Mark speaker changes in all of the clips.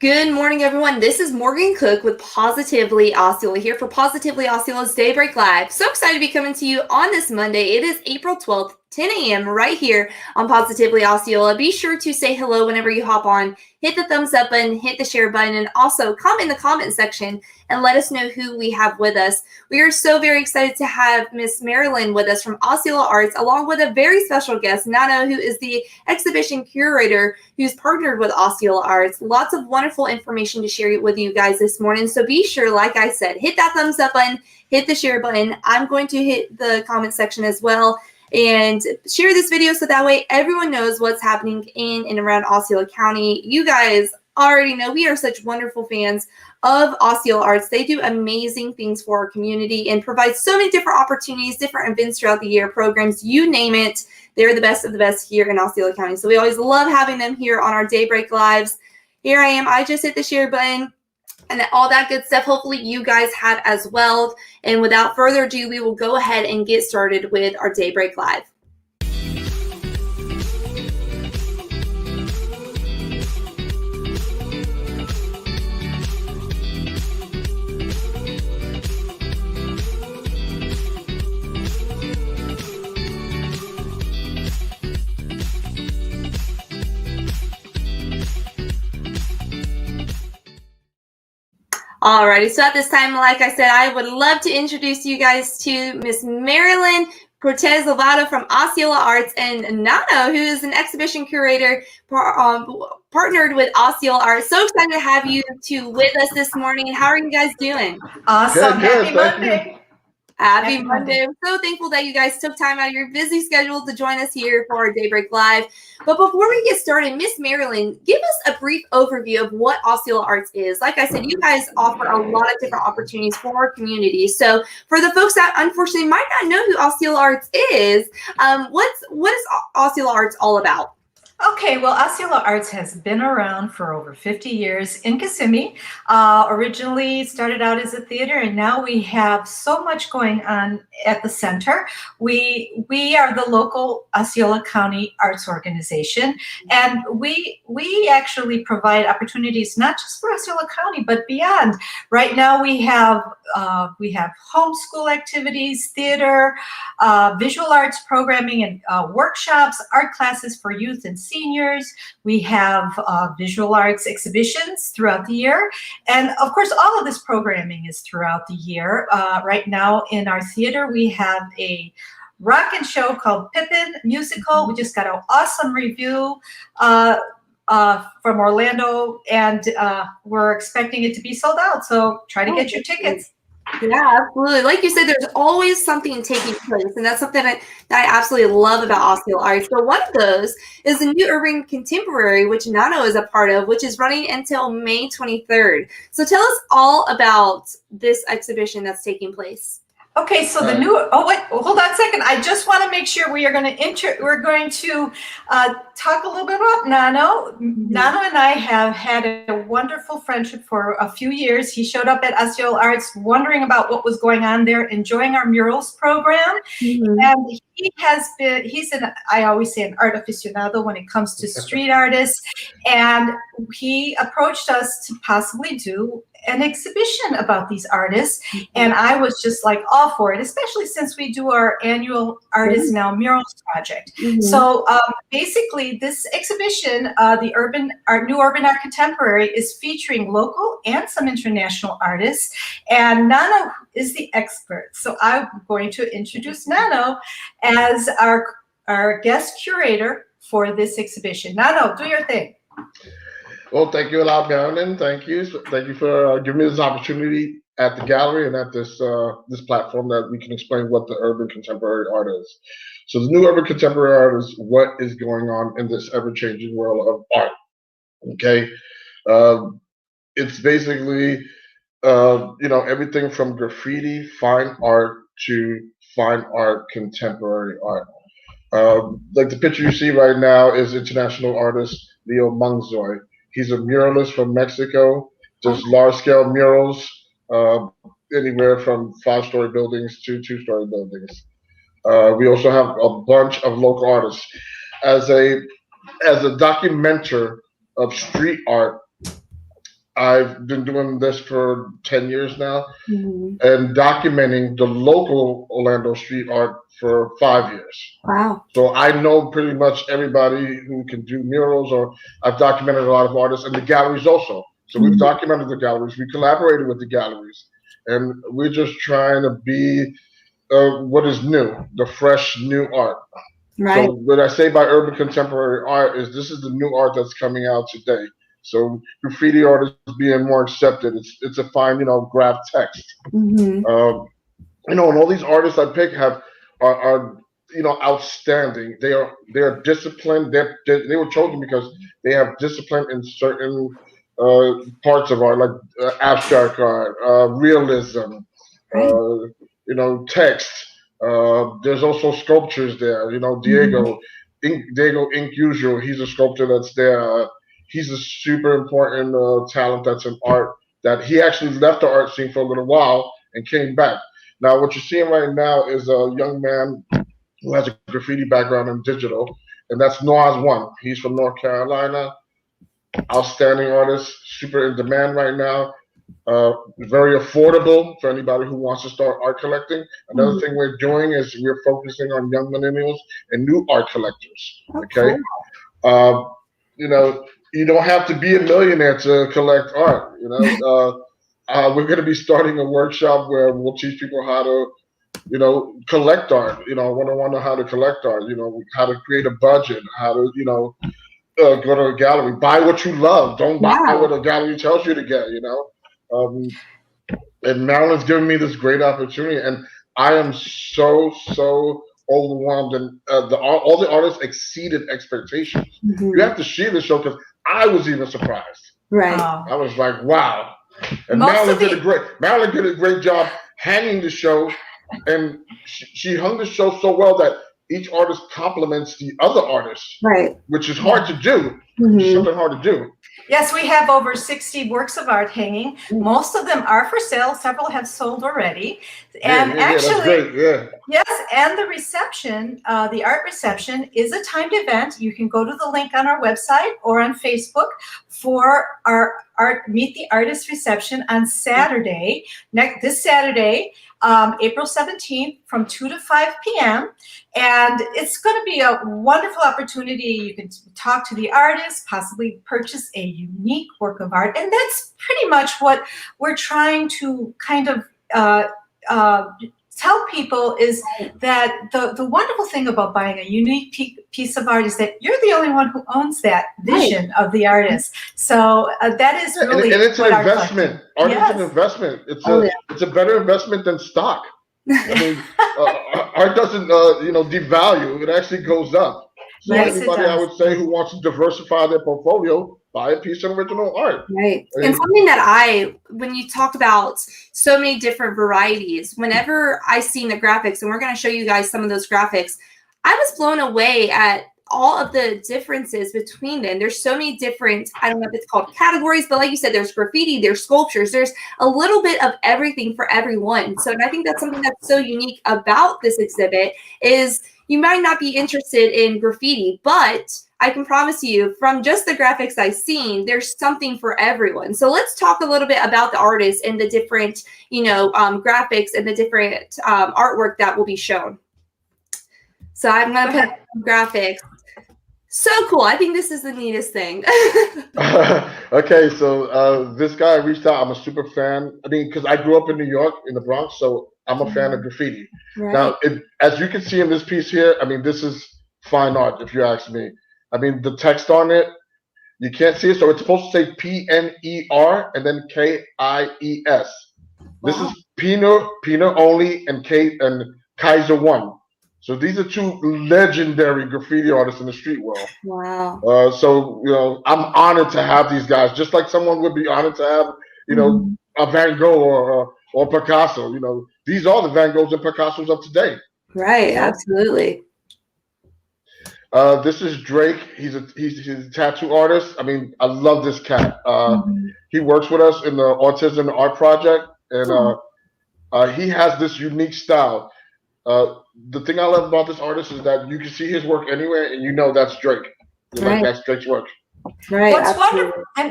Speaker 1: Good morning, everyone. This is Morgan Cook with Positively Osceola here for Positively Osceola's Daybreak Live. So excited to be coming to you on this Monday. It is April 12th, 10 a.m. right here on Positively Osceola. Be sure to say hello whenever you hop on. Hit the thumbs up button, hit the share button, and also comment in the comment section and let us know who we have with us. We are so very excited to have Miss Marilyn with us from Osceola Arts, along with a very special guest, Nano, who is the exhibition curator who's partnered with Osceola Arts. Lots of wonderful information to share with you guys this morning. So be sure, like I said, hit that thumbs up button, hit the share button. I'm going to hit the comment section as well and share this video so that way everyone knows what's happening in and around Osceola County. You guys already know we are such wonderful fans of Osceola Arts. They do amazing things for our community and provide so many different opportunities, different events throughout the year, programs, you name it. They're the best of the best here in Osceola County. So we always love having them here on our Daybreak Lives. Here I am. I just hit the share button and all that good stuff. Hopefully you guys have as well. And without further ado, we will go ahead and get started with our Daybreak Live. Alrighty, so at this time, like I said, I would love to introduce you guys to Miss Marilyn Cortes-Lovato from Osceola Arts and Nano, who is an exhibition curator partnered with Osceola Arts. So excited to have you two with us this morning. How are you guys doing?
Speaker 2: Awesome.
Speaker 3: Good,
Speaker 2: Happy Monday.
Speaker 1: Happy Monday. I'm so thankful that you guys took time out of your busy schedule to join us here for our Daybreak Live. But before we get started, Miss Marilyn, give us a brief overview of what Osceola Arts is. Like I said, you guys offer a lot of different opportunities for our community. So for the folks that unfortunately might not know who Osceola Arts is, what is Osceola Arts all about?
Speaker 2: Okay, well, Osceola Arts has been around for over 50 years in Kissimmee. Originally started out as a theater, and now we have so much going on at the center. We are the local Osceola County Arts Organization, and we actually provide opportunities not just for Osceola County, but beyond. Right now we have homeschool activities, theater, visual arts programming, and workshops, art classes for youth and seniors. We have visual arts exhibitions throughout the year. And of course, all of this programming is throughout the year. Right now in our theater, we have a rockin' show called Pippin Musical. We just got an awesome review from Orlando, and we're expecting it to be sold out. So try to get your tickets.
Speaker 1: Yeah, absolutely. Like you said, there's always something taking place, and that's something that I absolutely love about Osceola Arts. So one of those is the New Urban Contemporary, which Nano is a part of, which is running until May 23rd. So tell us all about this exhibition that's taking place.
Speaker 2: Okay, so the new, hold on a second. I just want to make sure we're going to talk a little bit about Nano. Nano and I have had a wonderful friendship for a few years. He showed up at Osceola Arts wondering about what was going on there, enjoying our murals program. And I always say an art aficionado when it comes to street artists. And he approached us to possibly do an exhibition about these artists, and I was just like all for it, especially since we do our annual Artists Now Murals project. So basically this exhibition, New Urban Art Contemporary, is featuring local and some international artists, and Nano is the expert. So I'm going to introduce Nano as our guest curator for this exhibition. Nano, do your thing.
Speaker 3: Well, thank you a lot, Marilyn. Thank you for giving me this opportunity at the gallery and at this platform that we can explain what the urban contemporary art is. So the new urban contemporary art is what is going on in this ever-changing world of art. Okay, it's basically everything from graffiti, fine art to fine art, contemporary art. Like the picture you see right now is international artist Leo Mungzoy. He's a muralist from Mexico, does large-scale murals, anywhere from 5-story buildings to 2-story buildings. We also have a bunch of local artists. As a documenter of street art, I've been doing this for 10 years now
Speaker 1: Mhm.
Speaker 3: and documenting the local Orlando street art for 5 years.
Speaker 1: Wow.
Speaker 3: So I know pretty much everybody who can do murals, or I've documented a lot of artists and the galleries also. So we've
Speaker 1: Mhm.
Speaker 3: documented the galleries, we collaborated with the galleries, and we're just trying to be what is new, the fresh new art.
Speaker 1: Right.
Speaker 3: So what I say by urban contemporary art is this is the new art that's coming out today. So graffiti art is being more accepted. It's a fine, graph text.
Speaker 1: Mhm.
Speaker 3: And all these artists I pick are outstanding. They are disciplined. They were chosen because they have discipline in certain uh, parts of art, like abstract art, realism,
Speaker 1: Right.
Speaker 3: text. There's also sculptures there.
Speaker 1: Mhm.
Speaker 3: Diego Ink Usual. He's a sculptor that's there. He's a super important talent that's in art. That he actually left the art scene for a little while and came back. Now, what you're seeing right now is a young man who has a graffiti background in digital, and that's Noah's One. He's from North Carolina, outstanding artist, super in demand right now. Very affordable for anybody who wants to start art collecting. Another
Speaker 1: Mhm.
Speaker 3: thing we're doing is we're focusing on young millennials and new art collectors.
Speaker 1: Oh,
Speaker 3: Okay,
Speaker 1: cool.
Speaker 3: uh, you don't have to be a millionaire to collect art. We're going to be starting a workshop where we'll teach people how to collect art. I want to know how to collect art. How to create a budget, how to go to a gallery, buy what you love. Don't buy
Speaker 1: Wow.
Speaker 3: what a gallery tells you to get. Um, and Marilyn's given me this great opportunity, and I am so overwhelmed. And all the artists exceeded expectations. You
Speaker 1: Mhm.
Speaker 3: have to see the show because I was even surprised.
Speaker 1: Right.
Speaker 3: I was like, wow. And
Speaker 2: Most of the
Speaker 3: Marilyn did a great job hanging the show, and she hung the show so well that each artist complements the other artist,
Speaker 1: Right.
Speaker 3: which is hard to do. It's
Speaker 1: Mhm.
Speaker 3: something hard to do.
Speaker 2: Yes, we have over 60 works of art hanging. Most of them are for sale. Several have sold already. And
Speaker 3: Yeah, that's
Speaker 2: actually,
Speaker 3: great. Yeah.
Speaker 2: yes, and the reception, the art reception is a timed event. You can go to the link on our website or on Facebook for our Meet the Artist reception on Saturday, this Saturday, April 17th from 2 to 5 p.m. And it's going to be a wonderful opportunity. You can talk to the artist, possibly purchase a unique work of art. And that's pretty much what we're trying to kind of tell people is that the wonderful thing about buying a unique piece of art is that you're the only one who owns that vision of the artist. So that is really
Speaker 3: and it's
Speaker 2: what
Speaker 3: an
Speaker 2: art
Speaker 3: investment. Art is an investment. It's a better investment than stock. I mean, art doesn't devalue. It actually goes up. So
Speaker 2: Yes, it
Speaker 3: anybody I
Speaker 2: does.
Speaker 3: would say who wants to diversify their portfolio, buy a piece of original art.
Speaker 1: Right.
Speaker 3: I mean,
Speaker 1: And something that when you talk about so many different varieties, whenever I seen the graphics, and we're going to show you guys some of those graphics, I was blown away at all of the differences between them. There's so many different, I don't know if it's called categories, but like you said, there's graffiti, there's sculptures, there's a little bit of everything for everyone. So I think that's something that's so unique about this exhibit is you might not be interested in graffiti, but I can promise you from just the graphics I've seen, there's something for everyone. So let's talk a little bit about the artists and the different, graphics and the different artwork that will be shown. So I'm going to put some graphics. So cool. I think this is the neatest thing.
Speaker 3: Okay, so this guy reached out. I'm a super fan. I mean, because I grew up in New York, in the Bronx, so I'm a fan of graffiti.
Speaker 1: Right.
Speaker 3: Now, as you can see in this piece here, I mean, this is fine art, if you ask me. I mean, the text on it, you can't see it, so it's supposed to say PNER and then KIES. This is Pina only and Kaiser One. So these are two legendary graffiti artists in the street world.
Speaker 1: Wow.
Speaker 3: So I'm honored to have these guys, just like someone would be honored to have, a Van Gogh or Picasso. These are the Van Goghs and Picassos of today.
Speaker 1: Right. Absolutely.
Speaker 3: This is Drake. He's a tattoo artist. I mean, I love this cat. He works with us in the Autism Art Project, and he has this unique style. The thing I love about this artist is that you can see his work anywhere, and that's Drake. Like that's Drake's work.
Speaker 1: Right.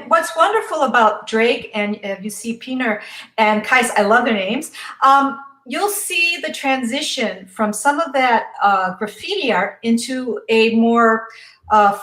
Speaker 2: What's wonderful about Drake and you see Piner and Kais, I love their names. You'll see the transition from some of that graffiti art into a more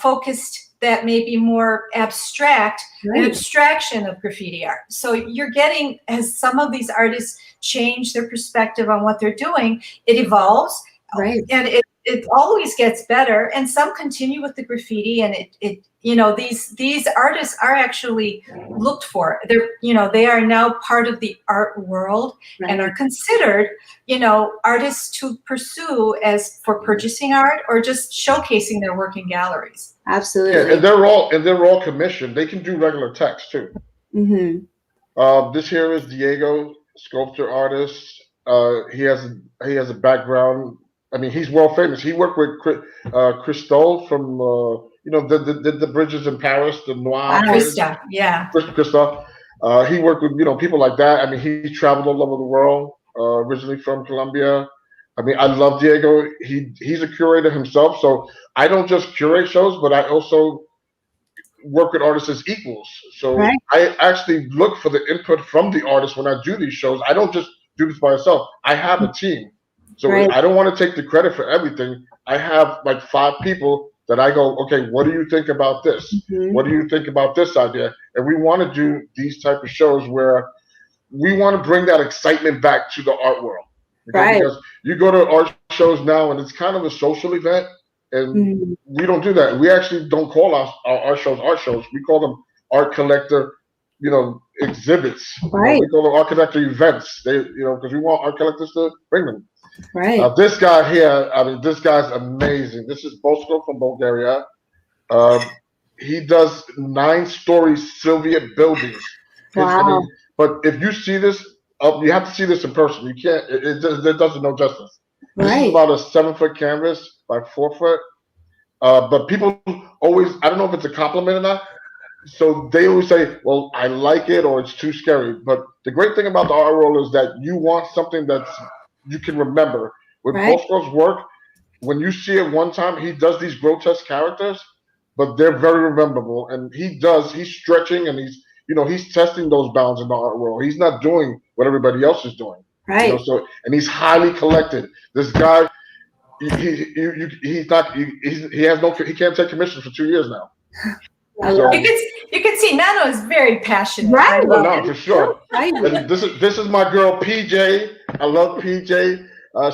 Speaker 2: focused, that may be more abstract, an abstraction of graffiti art. So you're getting, as some of these artists change their perspective on what they're doing, it evolves, and it always gets better. And some continue with the graffiti, and it you know, these artists are actually looked for. They're, you know, they are now part of the art world and are considered, you know, artists to pursue as for purchasing art or just showcasing their work in galleries.
Speaker 1: Absolutely.
Speaker 3: Yeah, and they're all commissioned. They can do regular text too. This here is Diego, sculpture artist. He has a background. I mean, he's world famous. He worked with Christophe from you know, the bridges in Paris, the Noir.
Speaker 2: Christophe, yeah.
Speaker 3: Christophe. He worked with, you know, people like that. I mean, he traveled all over the world. Originally from Colombia. I mean, I love Diego. He's a curator himself, so I don't just curate shows, but I also work with artists as equals. So I actually look for the input from the artists when I do these shows. I don't just do this by myself. I have a team. So I don't want to take the credit for everything. I have like 5 people that I go, okay, what do you think about this? What do you think about this idea? And we want to do these type of shows where we want to bring that excitement back to the art world. Because you go to art shows now and it's kind of a social event, and we don't do that. We actually don't call our art shows. We call them art collector, you know, exhibits. You know, we call them art collector events. They, you know, because we want art collectors to bring them. Now, this guy here, I mean, this guy's amazing. This is Bosko from Bulgaria. He does 9-story Soviet buildings. I mean, but if you see this, you have to see this in person. You can't. It doesn't know justice. This is about a 7-foot canvas by 4 foot. But people always, I don't know if it's a compliment or not. So they always say, well, I like it or it's too scary. But the great thing about the art world is that you want something that's you can remember. With Bosko's work, when you see it one time, he does these grotesque characters, but they're very memorable. And he's stretching and he's testing those bounds in the art world. He's not doing what everybody else is doing. You know, so, and he's highly collected. This guy, he can't take commissions for 2 years now. So,
Speaker 2: you can see Nano is very passionate.
Speaker 3: No, for sure. And this is my girl PJ. I love PJ.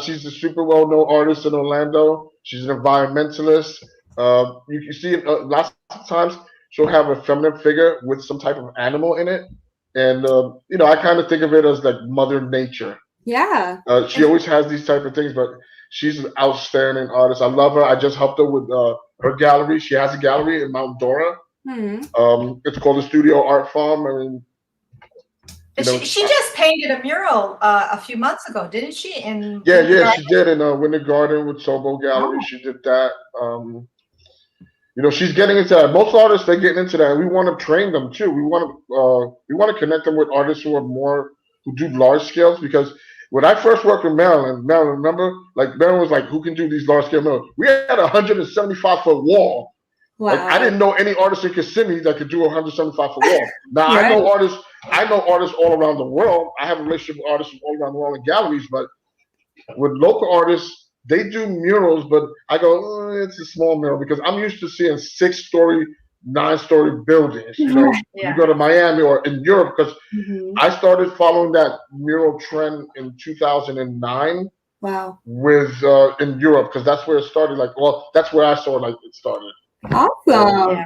Speaker 3: She's a super well-known artist in Orlando. She's an environmentalist. You see, lots of times she'll have a feminine figure with some type of animal in it, and you know, I kind of think of it as like Mother Nature.
Speaker 1: Yeah.
Speaker 3: She always has these type of things, but she's an outstanding artist. I love her. I just helped her with her gallery. She has a gallery in Mount Dora. It's called the Studio Art Farm. I mean,
Speaker 2: she just painted a mural a few months ago, didn't she?
Speaker 3: Yeah, she did in Winter Garden with Sobo Gallery. She did that. You know, she's getting into that. Most artists, they're getting into that. And we want to train them too. We want to connect them with artists who do large scales. Because when I first worked with Marilyn, remember, like Marilyn was like, who can do these large scale murals? We had a 175-foot wall. Wow. Like, I didn't know any artist in Kissimmee that could do a 175-foot wall. Now I know artists all around the world. I have a relationship with artists all around the world in galleries, but with local artists, they do murals, but I go, it's a small mural because I'm used to seeing 6-story, 9-story buildings. You know, you go to Miami or in Europe, because I started following that mural trend in 2009. Wow. With in Europe, because that's where it started. Like, well, that's where I saw it started.
Speaker 1: Awesome.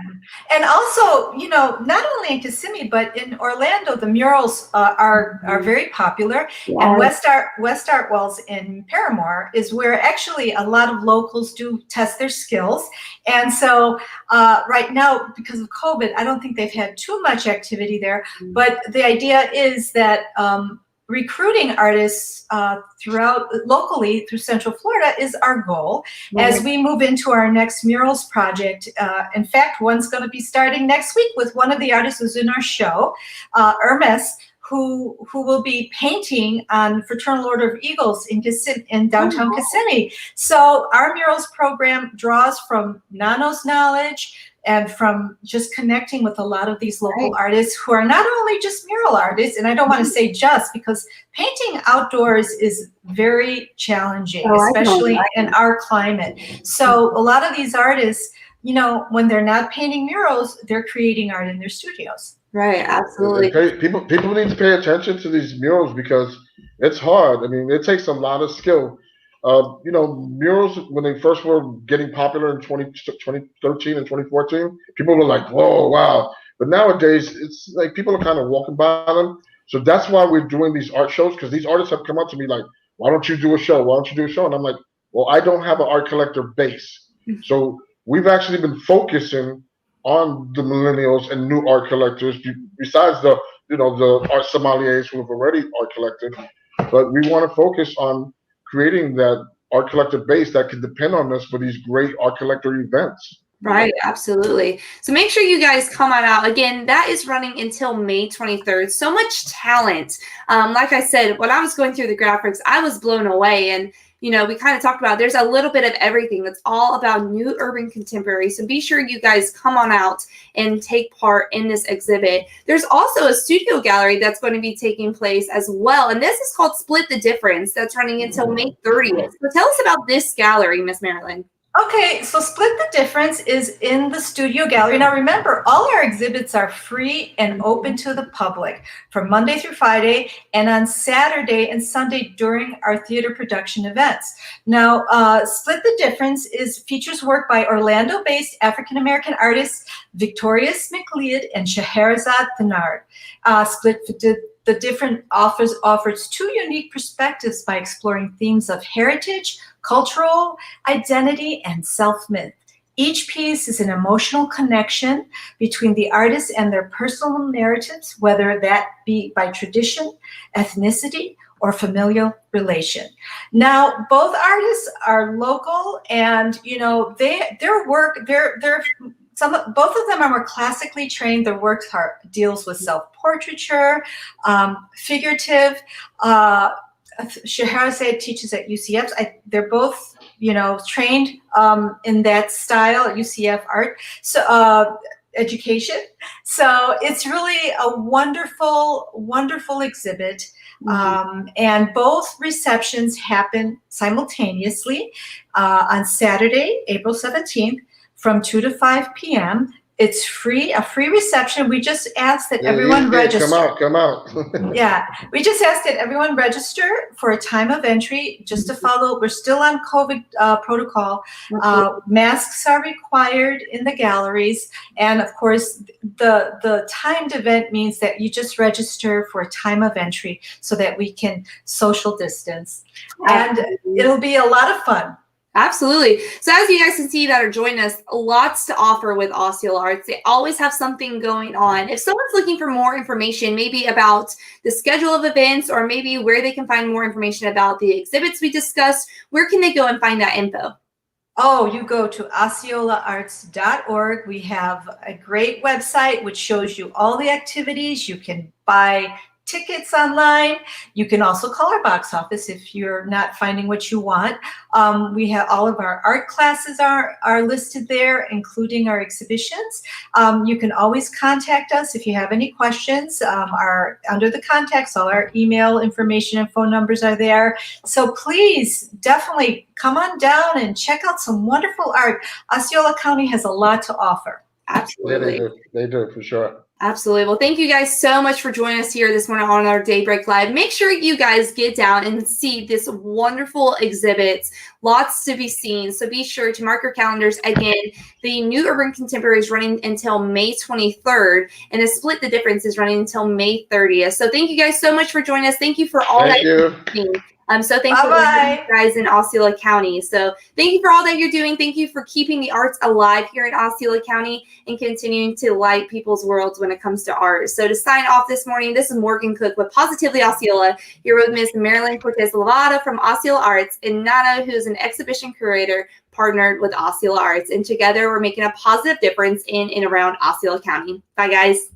Speaker 2: And also, you know, not only in Kissimmee, but in Orlando, the murals are very popular. And West Art Wells in Paramore is where actually a lot of locals do test their skills. And so right now, because of COVID, I don't think they've had too much activity there. But the idea is that recruiting artists locally through Central Florida is our goal as we move into our next murals project. In fact, one's going to be starting next week with one of the artists who's in our show, Hermes, who will be painting on Fraternal Order of Eagles in downtown Kissimmee. So our murals program draws from Nano's knowledge, and from just connecting with a lot of these local artists who are not only just mural artists, and I don't want to say just, because painting outdoors is very challenging, especially in our climate. So a lot of these artists, you know, when they're not painting murals, they're creating art in their studios.
Speaker 1: Right, absolutely.
Speaker 3: People need to pay attention to these murals because it's hard. I mean, it takes a lot of skill. You know, murals, when they first were getting popular in 2013 and 2014, people were like, whoa, wow. But nowadays, it's like people are kind of walking by them. So that's why we're doing these art shows, because these artists have come up to me like, why don't you do a show? Why don't you do a show? And I'm like, well, I don't have an art collector base. So we've actually been focusing on the millennials and new art collectors, besides the, you know, the art sommeliers who have already art collected. But we want to focus on creating that art collector base that can depend on us for these great art collector events.
Speaker 1: Right, absolutely. So make sure you guys come on out. Again, that is running until May 23rd. So much talent. Like I said, when I was going through the graphics, I was blown away. And, you know, we kind of talked about there's a little bit of everything. That's all about new urban contemporary. So be sure you guys come on out and take part in this exhibit. There's also a studio gallery that's going to be taking place as well. And this is called Split the Difference. That's running until May 30th. So tell us about this gallery, Miss Marilyn.
Speaker 2: Okay, so Split the Difference is in the studio gallery. Now remember, all our exhibits are free and open to the public from Monday through Friday, and on Saturday and Sunday during our theater production events. Now, Split the Difference features work by Orlando-based African-American artists Victoria McLeod and Scheherazade Thenard. Split the Difference offers two unique perspectives by exploring themes of heritage, cultural identity, and self-myth. Each piece is an emotional connection between the artist and their personal narratives, whether that be by tradition, ethnicity, or familial relation. Now, both artists are local, and you know their work, both of them are more classically trained. Their work deals with self-portraiture, figurative. Scheherazade teaches at UCF. They're both, you know, trained in that style at UCF art. So education. So it's really a wonderful, wonderful exhibit. And both receptions happen simultaneously on Saturday, April 17th, from 2 to 5 p.m. It's free, a free reception. We just ask that everyone register.
Speaker 3: Come out.
Speaker 2: Yeah, we just ask that everyone register for a time of entry, just to follow. We're still on COVID protocol. Masks are required in the galleries. And of course, the timed event means that you just register for a time of entry so that we can social distance. And it'll be a lot of fun.
Speaker 1: Absolutely. So as you guys can see that are joining us, lots to offer with Osceola Arts. They always have something going on. If someone's looking for more information, maybe about the schedule of events or maybe where they can find more information about the exhibits we discussed, where can they go and find that info?
Speaker 2: Oh, you go to osceolaarts.org. We have a great website which shows you all the activities. You can buy tickets online. You can also call our box office if you're not finding what you want. We have all of our art classes are listed there, including our exhibitions. You can always contact us if you have any questions. Under the contacts, all our email information and phone numbers are there. So please definitely come on down and check out some wonderful art. Osceola County has a lot to offer.
Speaker 1: Absolutely.
Speaker 3: Yeah, they do for sure.
Speaker 1: Absolutely. Well, thank you guys so much for joining us here this morning on our Daybreak Live. Make sure you guys get down and see this wonderful exhibit. Lots to be seen. So be sure to mark your calendars. Again, the New Urban Contemporary is running until May 23rd, and the Split the Difference is running until May 30th. So thank you guys so much for joining us. Thank you for all that you're doing. So thanks for you guys in Osceola County. So thank you for all that you're doing. Thank you for keeping the arts alive here in Osceola County and continuing to light people's worlds when it comes to art. So to sign off this morning, this is Morgan Cook with Positively Osceola, here with Ms. Marilyn Cortes-Lovato from Osceola Arts and Nano, who is an exhibition curator partnered with Osceola Arts. And together we're making a positive difference in and around Osceola County. Bye, guys.